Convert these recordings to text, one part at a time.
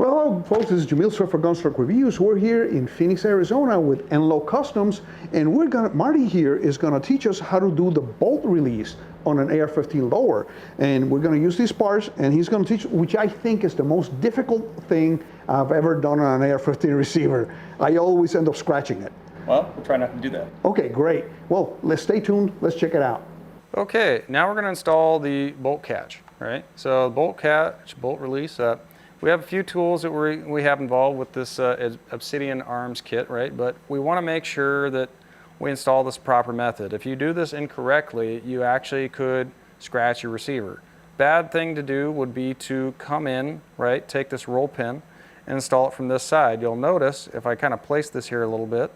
Well, folks, this is Yamil for Gunstock Reviews. We're here in Phoenix, Arizona with Enloe Customs, and Marty here is gonna teach us how to do the bolt release on an AR-15 lower. And we're gonna use these parts, and he's gonna teach, which I think is the most difficult thing I've ever done on an AR-15 receiver. I always end up scratching it. Well, we'll try not to do that. Okay, great. Well, let's stay tuned. Let's check it out. Okay, now we're gonna install the bolt catch, right? So bolt catch, bolt release, we have a few tools that we have involved with this Obsidian Arms kit, right? But we want to make sure that we install this proper method. If you do this incorrectly, you actually could scratch your receiver. Bad thing to do would be to come in, right? Take this roll pin and install it from this side. You'll notice if I kind of place this here a little bit,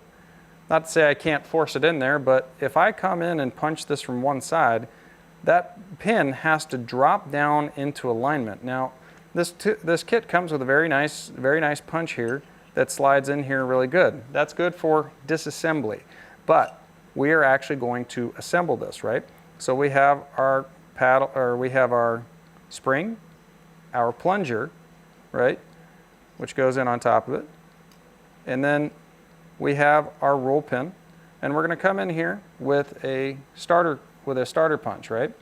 not to say I can't force it in there, but if I come in and punch this from one side, that pin has to drop down into alignment. Now, this kit comes with a very nice punch here that slides in here really good. That's good for disassembly, but we are actually going to assemble this, right? So we have our paddle, or we have our spring, our plunger, right, which goes in on top of it, and then we have our roll pin, and we're going to come in here with a starter punch, right?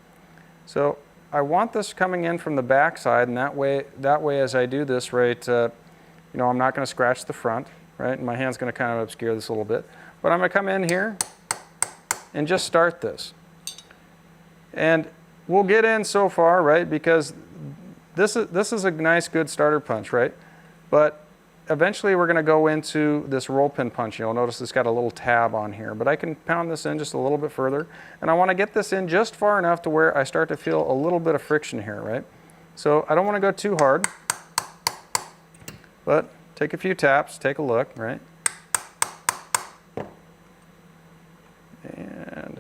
So I want this coming in from the back side, and that way as I do this, right, you know, I'm not going to scratch the front, right, and my hand's going to kind of obscure this a little bit, but I'm going to come in here and just start this. And we'll get in so far, right, because this is a nice good starter punch, right, but eventually we're going to go into this roll pin punch. You'll notice it's got a little tab on here, but I can pound this in just a little bit further, and I want to get this in just far enough to where I start to feel a little bit of friction here, right? So I don't want to go too hard, but take a few taps, take a look, right? And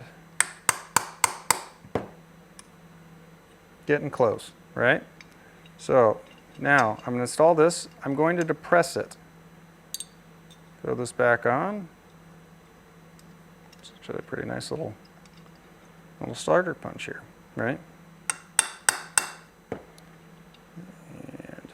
getting close, right? So now I'm going to install this. I'm going to depress it. Throw this back on. It's actually a pretty nice little starter punch here, right? And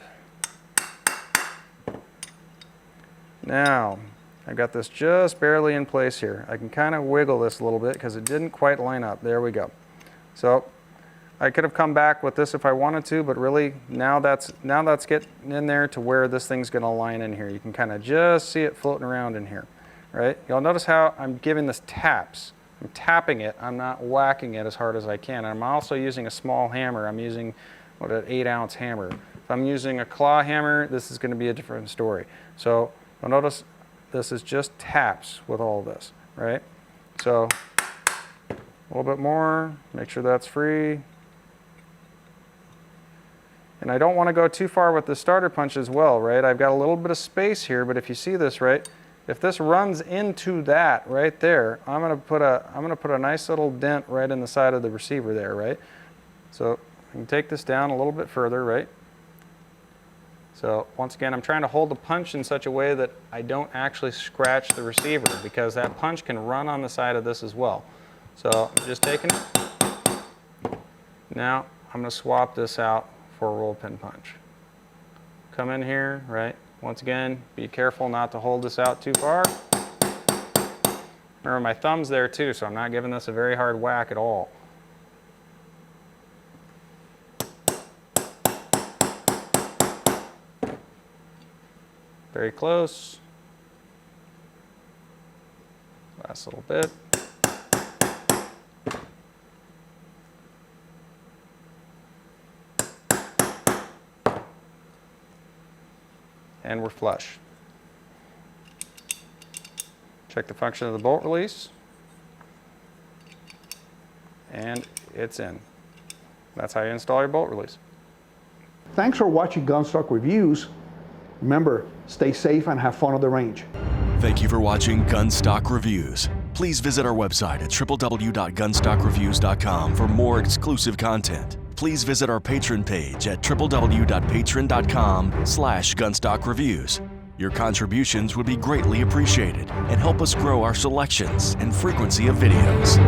now I've got this just barely in place here. I can kind of wiggle this a little bit because it didn't quite line up. There we go. So I could have come back with this if I wanted to, but really now that's getting in there to where this thing's going to line in here. You can kind of just see it floating around in here, right? You'll notice how I'm giving this taps. I'm tapping it. I'm not whacking it as hard as I can. I'm also using a small hammer. I'm using an 8-ounce hammer. If I'm using a claw hammer, this is going to be a different story. So you'll notice this is just taps with all this, right? So a little bit more. Make sure that's free. And I don't want to go too far with the starter punch as well, right? I've got a little bit of space here, but if you see this, right, if this runs into that right there, I'm going to put a nice little dent right in the side of the receiver there, right? So I can take this down a little bit further, right? So once again, I'm trying to hold the punch in such a way that I don't actually scratch the receiver, because that punch can run on the side of this as well. So I'm just taking it. Now I'm going to swap this out for a roll pin punch. Come in here, right? Once again, be careful not to hold this out too far. Remember, my thumb's there too, so I'm not giving this a very hard whack at all. Very close. Last little bit. And we're flush. Check the function of the bolt release, and it's in. That's how you install your bolt release. Thanks for watching Gunstock Reviews. Remember, stay safe and have fun at the range. Thank you for watching Gunstock Reviews. Please visit our website at www.gunstockreviews.com for more exclusive content. Please visit our Patreon page at www.patreon.com/gunstockreviews. Your contributions would be greatly appreciated and help us grow our selections and frequency of videos.